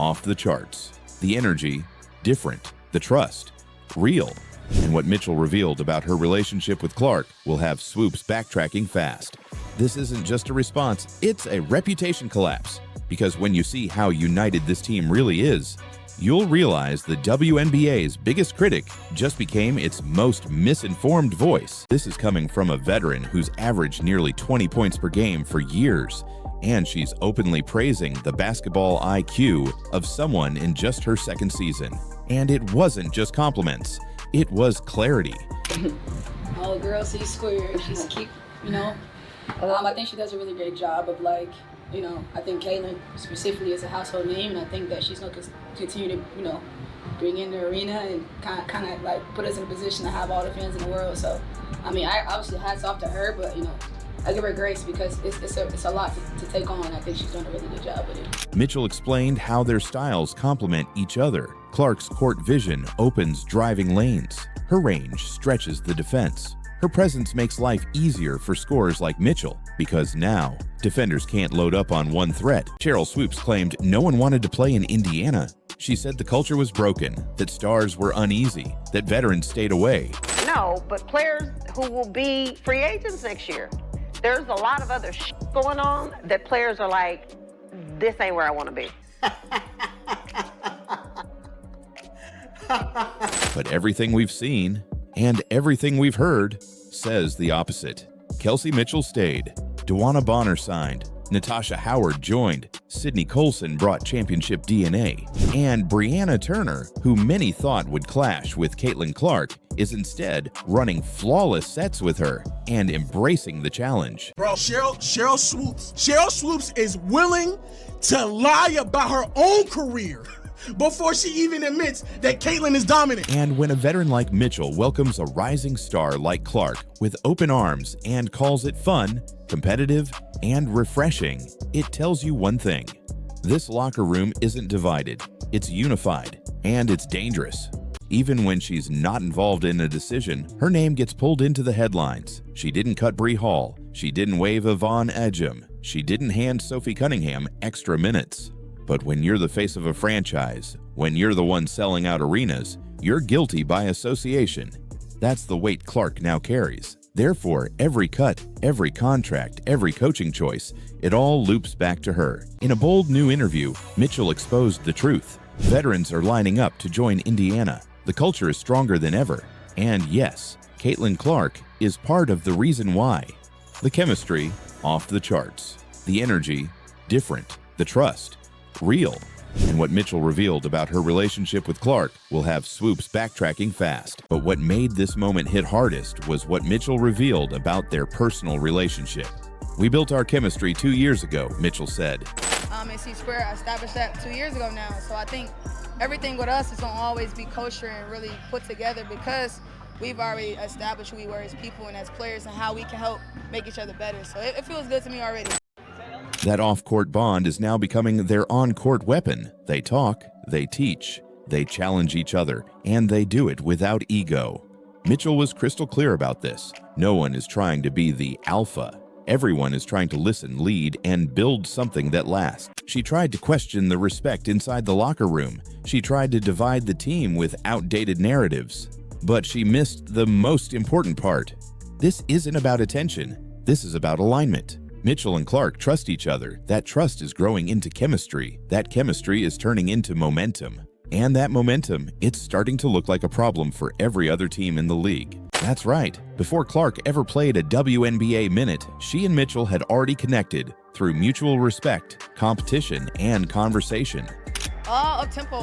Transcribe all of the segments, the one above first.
off the charts. The energy, different. The trust, real. And what Mitchell revealed about her relationship with Clark will have Swoopes backtracking fast. This isn't just a response, it's a reputation collapse. Because when you see how united this team really is, you'll realize the WNBA's biggest critic just became its most misinformed voice. This is coming from a veteran who's averaged nearly 20 points per game for years, and she's openly praising the basketball IQ of someone in just her second season. And it wasn't just compliments, it was clarity. Oh, girl, see squared. She's keep, I think she does a really great job of I think Caitlin specifically is a household name, and I think that she's going to continue to, bring in the arena and kind of like put us in a position to have all the fans in the world. So, I obviously hats off to her, but I give her grace because it's a lot to take on. I think she's done a really good job with it. Mitchell explained how their styles complement each other. Clark's court vision opens driving lanes. Her range stretches the defense. Her presence makes life easier for scorers like Mitchell, because now, defenders can't load up on one threat. Sheryl Swoopes claimed no one wanted to play in Indiana. She said the culture was broken, that stars were uneasy, that veterans stayed away. No, but players who will be free agents next year, there's a lot of other going on that players are like, this ain't where I want to be. But everything we've seen and everything we've heard says the opposite. Kelsey Mitchell stayed, DeWanna Bonner signed, Natasha Howard joined, Sydney Colson brought championship DNA, and Brianna Turner, who many thought would clash with Caitlin Clark, is instead running flawless sets with her and embracing the challenge. Bro, Sheryl Swoopes is willing to lie about her own career before she even admits that Caitlin is dominant. And when a veteran like Mitchell welcomes a rising star like Clark with open arms and calls it fun, competitive, and refreshing, it tells you one thing. This locker room isn't divided, it's unified, and it's dangerous. Even when she's not involved in a decision, her name gets pulled into the headlines. She didn't cut Bree Hall, she didn't waive Yvonne Ejim, she didn't hand Sophie Cunningham extra minutes. But when you're the face of a franchise, when you're the one selling out arenas, you're guilty by association. That's the weight Clark now carries. Therefore, every cut, every contract, every coaching choice, it all loops back to her. In a bold new interview, Mitchell exposed the truth. Veterans are lining up to join Indiana. The culture is stronger than ever. And yes, Caitlin Clark is part of the reason why. The chemistry, off the charts. The energy, different. The trust, real. And what Mitchell revealed about her relationship with Clark will have Swoopes backtracking fast. But what made this moment hit hardest was what Mitchell revealed about their personal relationship. "We built our chemistry 2 years ago," Mitchell said. And Square, I established that 2 years ago now. So I think everything with us is going to always be kosher and really put together because we've already established who we were as people and as players and how we can help make each other better. So it feels good to me already. That off-court bond is now becoming their on-court weapon. They talk, they teach, they challenge each other, and they do it without ego. Mitchell was crystal clear about this. No one is trying to be the alpha. Everyone is trying to listen, lead, and build something that lasts. She tried to question the respect inside the locker room. She tried to divide the team with outdated narratives. But she missed the most important part. This isn't about attention. This is about alignment. Mitchell and Clark trust each other. That trust is growing into chemistry. That chemistry is turning into momentum. And that momentum, it's starting to look like a problem for every other team in the league. That's right. Before Clark ever played a WNBA minute, she and Mitchell had already connected through mutual respect, competition, and conversation. Up-tempo,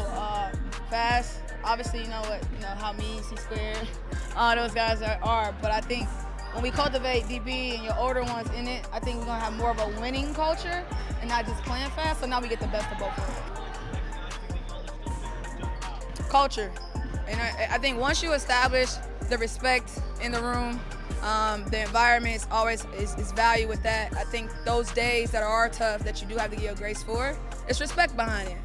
fast. Obviously, how me, C-Squared, all those guys are. But I think when we cultivate DB and your older ones in it, I think we're going to have more of a winning culture and not just playing fast. So now we get the best of both worlds. Culture. And I think once you establish the respect in the room, the environment is value with that. I think those days that are tough that you do have to give grace for, it's respect behind it.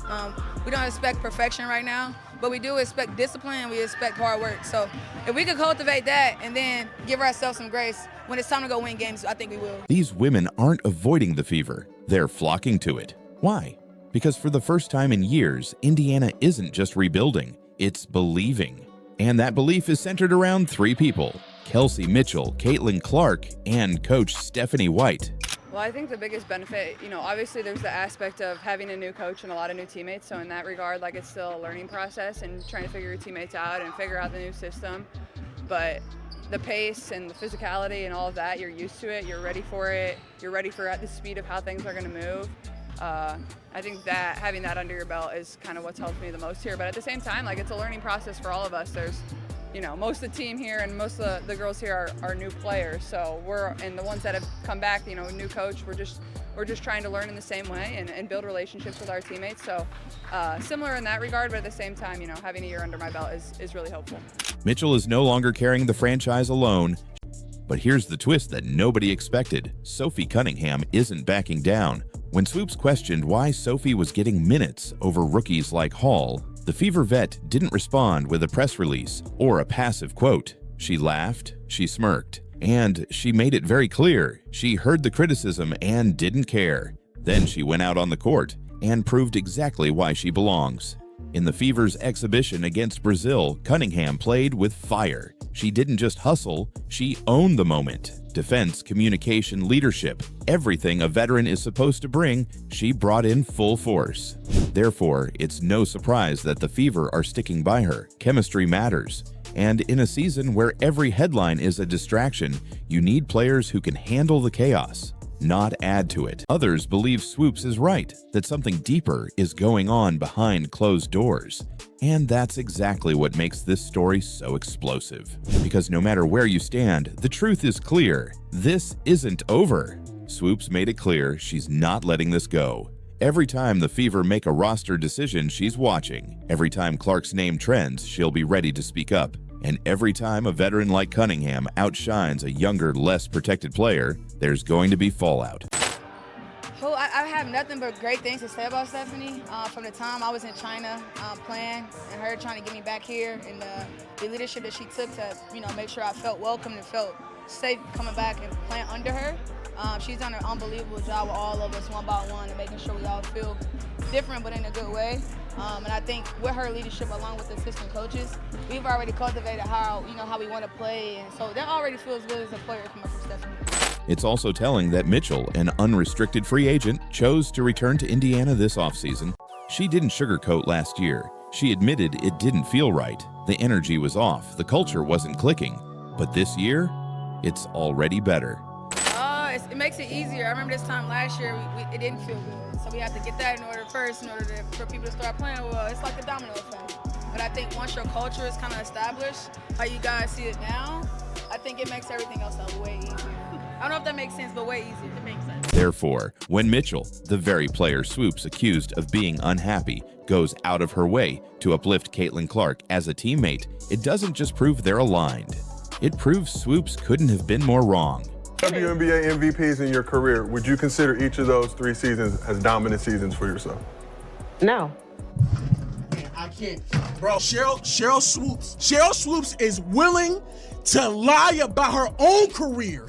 We don't expect perfection right now, but we do expect discipline and we expect hard work. So if we can cultivate that and then give ourselves some grace, when it's time to go win games, I think we will. These women aren't avoiding the fever. They're flocking to it. Why? Because for the first time in years, Indiana isn't just rebuilding, it's believing. And that belief is centered around three people: Kelsey Mitchell, Caitlin Clark, and coach Stephanie White. Well, I think the biggest benefit, obviously there's the aspect of having a new coach and a lot of new teammates. So in that regard, like, it's still a learning process and trying to figure your teammates out and figure out the new system. But the pace and the physicality and all of that, you're used to it, you're ready for it, you're ready for at the speed of how things are going to move. I think that having that under your belt is kind of what's helped me the most here. But at the same time, like, it's a learning process for all of us. There's, most of the team here and most of the girls here are new players. So and the ones that have come back, new coach, we're just trying to learn in the same way and build relationships with our teammates. So similar in that regard, but at the same time, having a year under my belt is really helpful. Mitchell is no longer carrying the franchise alone. But here's the twist that nobody expected. Sophie Cunningham isn't backing down. When Swoopes questioned why Sophie was getting minutes over rookies like Hall, the Fever vet didn't respond with a press release or a passive quote. She laughed, she smirked, and she made it very clear she heard the criticism and didn't care. Then she went out on the court and proved exactly why she belongs. In the Fever's exhibition against Brazil, Cunningham played with fire. She didn't just hustle, she owned the moment. Defense, communication, leadership, everything a veteran is supposed to bring, she brought in full force. Therefore, it's no surprise that the Fever are sticking by her. Chemistry matters. And in a season where every headline is a distraction, you need players who can handle the chaos, not add to it. Others believe Swoopes is right, that something deeper is going on behind closed doors. And that's exactly what makes this story so explosive. Because no matter where you stand, the truth is clear. This isn't over. Swoopes made it clear she's not letting this go. Every time the Fever make a roster decision, she's watching. Every time Clark's name trends, she'll be ready to speak up. And every time a veteran like Cunningham outshines a younger, less protected player, there's going to be fallout. Well, I have nothing but great things to say about Stephanie. From the time I was in China playing and her trying to get me back here, and the leadership that she took to make sure I felt welcome and felt safe coming back and playing under her. She's done an unbelievable job with all of us one by one and making sure we all feel different but in a good way. And I think with her leadership along with the assistant coaches, we've already cultivated how we want to play, and so that already feels good as a player coming from Stephanie. It's also telling that Mitchell, an unrestricted free agent, chose to return to Indiana this offseason. She didn't sugarcoat last year. She admitted it didn't feel right. The energy was off, the culture wasn't clicking. But this year, it's already better. It makes it easier. I remember this time last year, it didn't feel good. So we had to get that in order first, for people to start playing well. It's like a domino effect. But I think once your culture is kind of established, how you guys see it now, I think it makes everything else way easier. I don't know if that makes sense, but way easier. It makes sense. Therefore, when Mitchell, the very player Swoopes accused of being unhappy, goes out of her way to uplift Caitlin Clark as a teammate, it doesn't just prove they're aligned. It proves Swoopes couldn't have been more wrong. WNBA MVPs in your career, would you consider each of those 3 seasons as dominant seasons for yourself? No. I can't. Bro, Sheryl Swoopes is willing to lie about her own career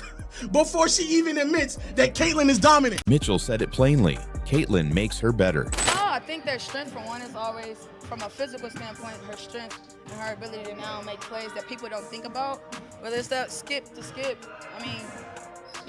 before she even admits that Caitlin is dominant. Mitchell said it plainly. Caitlin makes her better. I think their strength, for one, is always, from a physical standpoint, her strength and her ability to now make plays that people don't think about. Whether it's that skip to skip, I mean,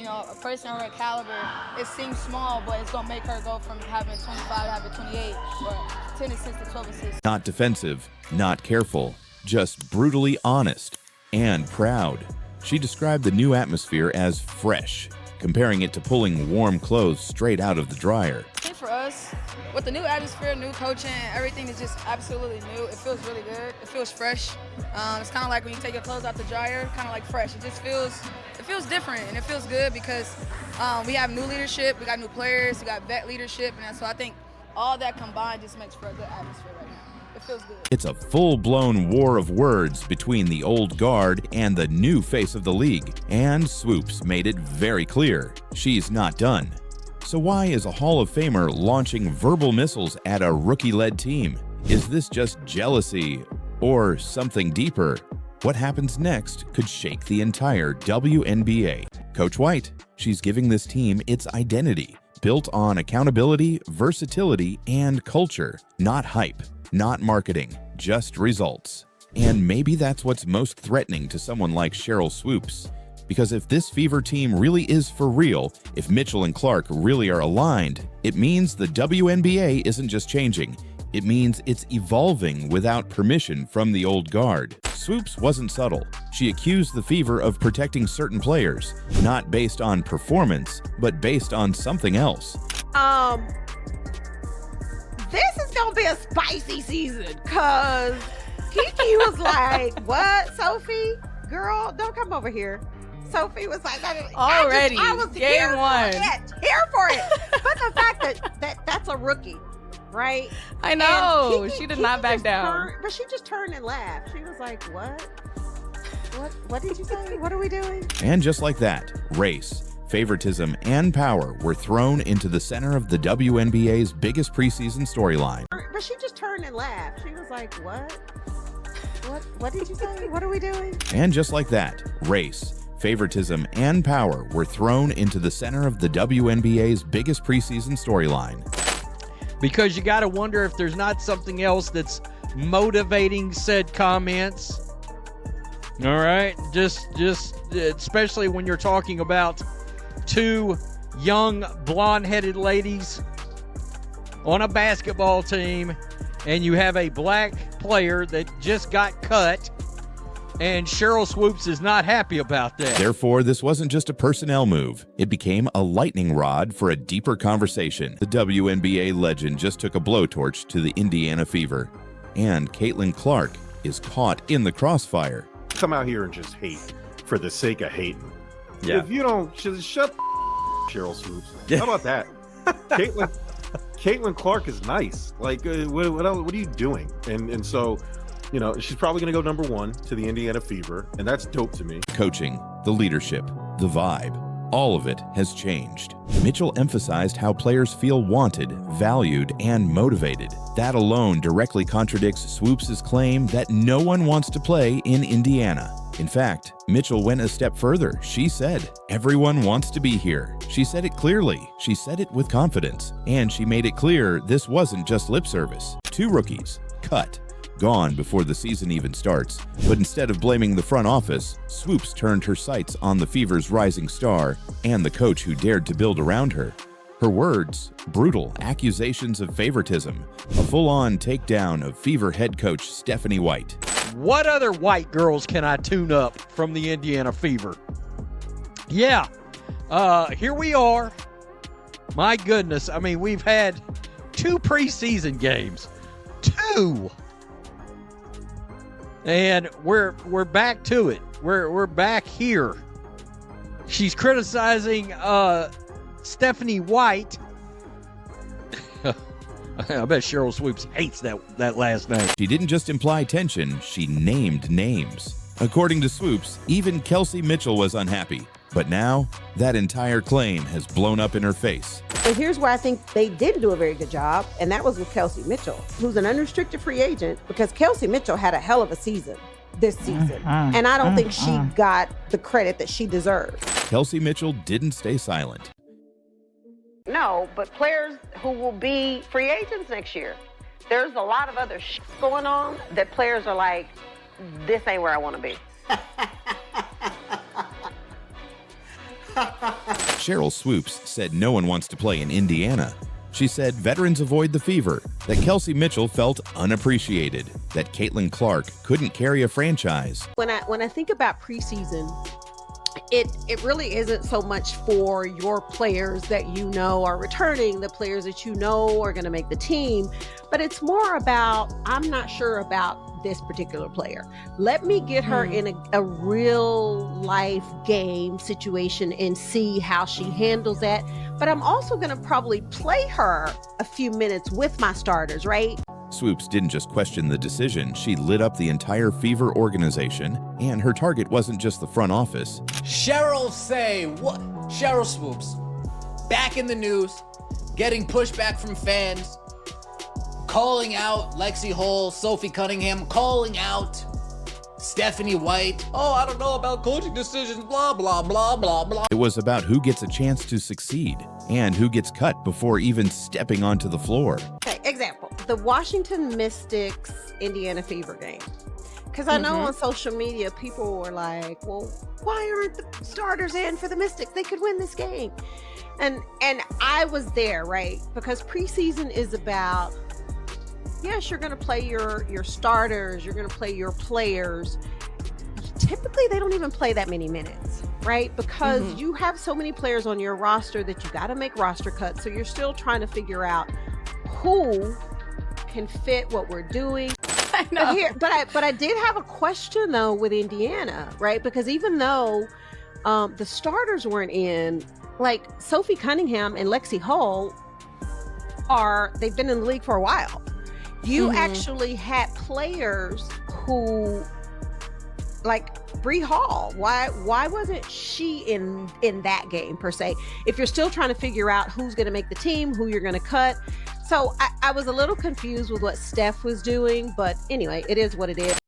a person of her caliber, it seems small, but it's going to make her go from having 25 to having 28, or 10 assists to 12 assists. Not defensive, not careful, just brutally honest and proud. She described the new atmosphere as fresh, comparing it to pulling warm clothes straight out of the dryer. I think for us, with the new atmosphere, new coaching, everything is just absolutely new. It feels really good. It feels fresh. It's kind of like when you take your clothes out the dryer, kind of like fresh. It just feels different, and it feels good because we have new leadership, we got new players, we got vet leadership, and so I think all that combined just makes for a good atmosphere right now. It feels good. It's a full-blown war of words between the old guard and the new face of the league, and Swoopes made it very clear she's not done. So why is a Hall of Famer launching verbal missiles at a rookie-led team? Is this just jealousy or something deeper? What happens next could shake the entire WNBA. Coach White, she's giving this team its identity, built on accountability, versatility, and culture. Not hype, not marketing, just results. And maybe that's what's most threatening to someone like Sheryl Swoopes. Because if this Fever team really is for real, if Mitchell and Clark really are aligned, it means the WNBA isn't just changing. It means it's evolving without permission from the old guard. Swoopes wasn't subtle. She accused the Fever of protecting certain players, not based on performance, but based on something else. This is gonna be a spicy season, cause Kiki was like, "What, Sophie? Girl, don't come over here." Sophie was like, already, I was game here one. Here for it. But the fact that's a rookie, right? I know. Kiki, She did not back down. But she just turned and laughed. She was like, "What? What did you say? What are we doing?" And just like that, race, favoritism, and power were thrown into the center of the WNBA's biggest preseason storyline. But she just turned and laughed. She was like, "What? What did you say? What are we doing?" And just like that, race, favoritism, and power were thrown into the center of the WNBA's biggest preseason storyline. Because you got to wonder if there's not something else that's motivating said comments. All right, just especially when you're talking about two young blonde-headed ladies on a basketball team, and you have a black player that just got cut, and Sheryl Swoopes is not happy about that. Therefore, this wasn't just a personnel move. It became a lightning rod for a deeper conversation. The WNBA legend just took a blowtorch to the Indiana Fever. And Caitlin Clark is caught in the crossfire. Come out here and just hate for the sake of hating. Yeah. If you don't, just shut the Sheryl Swoopes. How about that? Caitlin Clark is nice. Like, what are you doing? And so, you know, she's probably going to go number one to the Indiana Fever, and that's dope to me. Coaching, the leadership, the vibe, all of it has changed. Mitchell emphasized how players feel wanted, valued, and motivated. That alone directly contradicts Swoopes' claim that no one wants to play in Indiana. In fact, Mitchell went a step further. She said, "Everyone wants to be here." She said it clearly. She said it with confidence. And she made it clear this wasn't just lip service. Two rookies, cut, gone before the season even starts. But instead of blaming the front office, Swoopes turned her sights on the Fever's rising star and the coach who dared to build around her. Her words, brutal accusations of favoritism, a full-on takedown of Fever head coach Stephanie White. What other white girls can I tune up from the Indiana Fever? Yeah, here we are. My goodness, I mean, we've had 2 preseason games. 2! And we're back to it. We're back here. She's criticizing Stephanie White. I bet Sheryl Swoopes hates that last name. She didn't just imply tension, she named names. According to Swoopes, even Kelsey Mitchell was unhappy. But now, that entire claim has blown up in her face. But here's where I think they didn't do a very good job, and that was with Kelsey Mitchell, who's an unrestricted free agent, because Kelsey Mitchell had a hell of a season this season. And I don't think she got the credit that she deserved. Kelsey Mitchell didn't stay silent. No, but players who will be free agents next year, there's a lot of other going on that players are like, this ain't where I want to be. Sheryl Swoopes said no one wants to play in Indiana. She said veterans avoid the Fever, that Kelsey Mitchell felt unappreciated, that Caitlin Clark couldn't carry a franchise. When I think about preseason, it really isn't so much for your players that you know are returning, the players that you know are going to make the team, but it's more about, I'm not sure about this particular player. Let me get her in a real life game situation and see how she handles that. But I'm also going to probably play her a few minutes with my starters, right? Swoopes didn't just question the decision, she lit up the entire Fever organization, and her target wasn't just the front office. Sheryl Swoopes, back in the news, getting pushback from fans, calling out Lexi Hull, Sophie Cunningham, calling out Stephanie White. Oh, I don't know about coaching decisions, blah, blah, blah, blah, blah. It was about who gets a chance to succeed. and who gets cut before even stepping onto the floor. Okay, example, the Washington Mystics Indiana Fever game. Because I know on social media, people were like, well, why aren't the starters in for the Mystics? They could win this game. And I was there, right? Because preseason is about, yes, you're going to play your starters, you're going to play your players. Typically, they don't even play that many minutes, right? Because you have so many players on your roster that you got to make roster cuts. So you're still trying to figure out who can fit what we're doing. I know. But I did have a question though with Indiana, right? Because even though the starters weren't in, like Sophie Cunningham and Lexi Hull they've been in the league for a while. You actually had players who, like Bree Hall, why wasn't she in that game per se? If you're still trying to figure out who's going to make the team, who you're going to cut. So I was a little confused with what Steph was doing, but anyway, it is what it is.